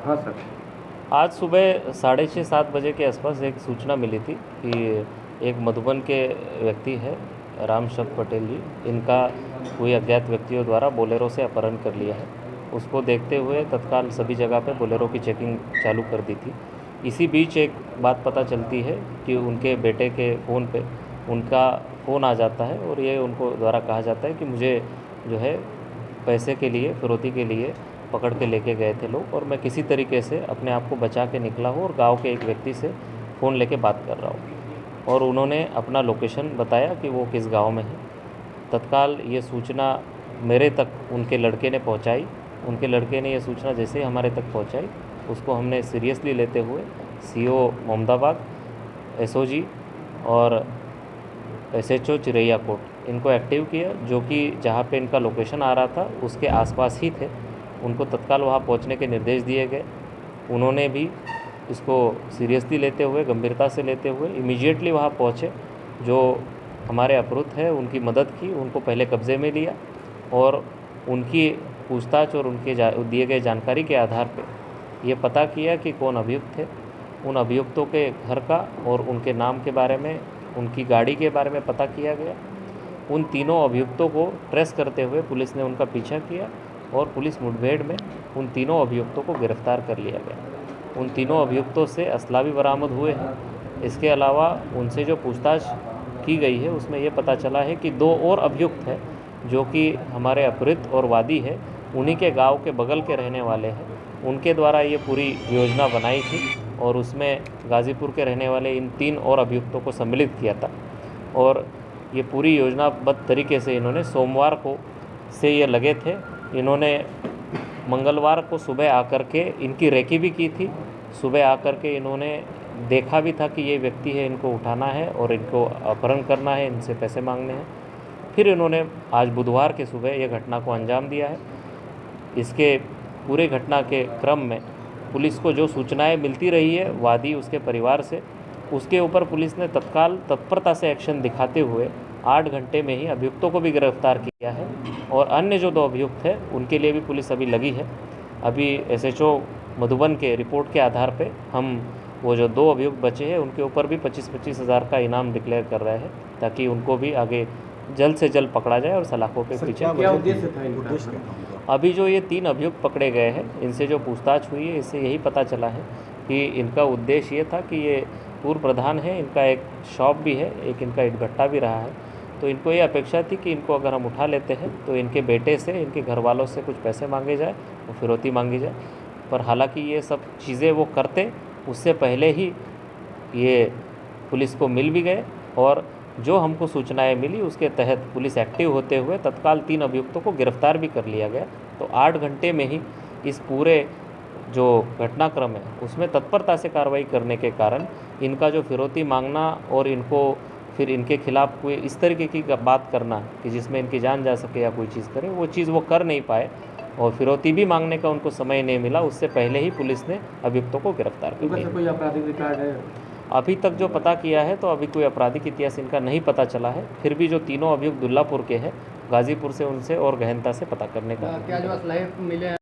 हाँ सर। आज सुबह 6:30-7 बजे के आसपास एक सूचना मिली थी कि एक मधुबन के व्यक्ति है राम शब्द पटेल जी, इनका कोई अज्ञात व्यक्तियों द्वारा बोलेरो से अपहरण कर लिया है। उसको देखते हुए तत्काल सभी जगह पे बोलेरो की चेकिंग चालू कर दी थी। इसी बीच एक बात पता चलती है कि उनके बेटे के फ़ोन पे उनका फ़ोन आ जाता है और ये उनको द्वारा कहा जाता है कि मुझे जो है पैसे के लिए, फिरौती के लिए पकड़ के लेके गए थे लोग और मैं किसी तरीके से अपने आप को बचा के निकला हूँ और गांव के एक व्यक्ति से फ़ोन लेके बात कर रहा हूँ। और उन्होंने अपना लोकेशन बताया कि वो किस गांव में है। तत्काल ये सूचना मेरे तक उनके लड़के ने पहुंचाई। उनके लड़के ने ये सूचना जैसे ही हमारे तक पहुंचाई, उसको हमने सीरियसली लेते हुए सीओ मोहम्मदाबाद, एसओजी और एसएचओ चिरैया कोट इनको एक्टिव किया, जो कि जहाँ पे इनका लोकेशन आ रहा था उसके आसपास ही थे। उनको तत्काल वहाँ पहुँचने के निर्देश दिए गए। उन्होंने भी इसको सीरियसली लेते हुए, गंभीरता से लेते हुए इमीडिएटली वहाँ पहुँचे। जो हमारे अपहृत है उनकी मदद की, उनको पहले कब्ज़े में लिया और उनकी पूछताछ और उनके दिए गए जानकारी के आधार पर ये पता किया कि कौन अभियुक्त थे। उन अभियुक्तों के घर का और उनके नाम के बारे में, उनकी गाड़ी के बारे में पता किया गया। उन तीनों अभियुक्तों को ट्रेस करते हुए पुलिस ने उनका पीछा किया और पुलिस मुठभेड़ में उन तीनों अभियुक्तों को गिरफ्तार कर लिया गया। उन तीनों अभियुक्तों से असला भी बरामद हुए हैं। इसके अलावा उनसे जो पूछताछ की गई है उसमें ये पता चला है कि 2 और अभियुक्त हैं जो कि हमारे अपहृत और वादी है, उन्हीं के गांव के बगल के रहने वाले हैं। उनके द्वारा ये पूरी योजना बनाई थी और उसमें गाज़ीपुर के रहने वाले इन 3 और अभियुक्तों को सम्मिलित किया था। और ये पूरी योजनाबद्ध तरीके से इन्होंने सोमवार को से ये लगे थे। इन्होंने मंगलवार को सुबह आकर के इनकी रेकी भी की थी। सुबह आकर के इन्होंने देखा भी था कि ये व्यक्ति है, इनको उठाना है और इनको अपहरण करना है, इनसे पैसे मांगने हैं। फिर इन्होंने आज बुधवार के सुबह ये घटना को अंजाम दिया है। इसके पूरे घटना के क्रम में पुलिस को जो सूचनाएं मिलती रही है वादी उसके परिवार से, उसके ऊपर पुलिस ने तत्काल तत्परता से एक्शन दिखाते हुए 8 घंटे में ही अभियुक्तों को भी गिरफ्तार किया है। और अन्य जो 2 अभियुक्त हैं उनके लिए भी पुलिस अभी लगी है। अभी एसएचओ मधुबन के रिपोर्ट के आधार पे हम वो जो 2 अभियुक्त बचे हैं उनके ऊपर भी 25-25 हज़ार का इनाम डिक्लेयर कर रहे हैं ताकि उनको भी आगे जल्द से जल्द पकड़ा जाए और सलाखों के पीछे। क्या उद्देश्य था इनका? अभी जो ये 3 अभियुक्त पकड़े गए हैं, इनसे जो पूछताछ हुई है इससे यही पता चला है कि इनका उद्देश्य ये था कि ये पूर्व प्रधान है, इनका एक शॉप भी है, एक इनका ईंट भट्टा भी रहा है। तो इनको ये अपेक्षा थी कि इनको अगर हम उठा लेते हैं तो इनके बेटे से, इनके घर वालों से कुछ पैसे मांगे जाए और फिरौती मांगी जाए। पर हालांकि ये सब चीज़ें वो करते उससे पहले ही ये पुलिस को मिल भी गए और जो हमको सूचनाएं मिली उसके तहत पुलिस एक्टिव होते हुए तत्काल 3 अभियुक्तों को गिरफ्तार भी कर लिया गया। तो 8 घंटे में ही इस पूरे जो घटनाक्रम है उसमें तत्परता से कार्रवाई करने के कारण इनका जो फिरौती मांगना और इनको फिर इनके खिलाफ कोई इस तरीके की बात करना कि जिसमें इनकी जान जा सके या कोई चीज़ करे, वो चीज़ वो कर नहीं पाए और फिरौती भी मांगने का उनको समय नहीं मिला। उससे पहले ही पुलिस ने अभियुक्तों को गिरफ्तार कर लिया। कोई आपराधिक रिकॉर्ड है? अभी तक जो पता किया है तो अभी कोई आपराधिक इतिहास इनका नहीं पता चला है। फिर भी जो तीनों अभियुक्त दुल्लापुर के हैं, गाज़ीपुर से उनसे और गहनता से पता करने का क्या जो असलाह मिले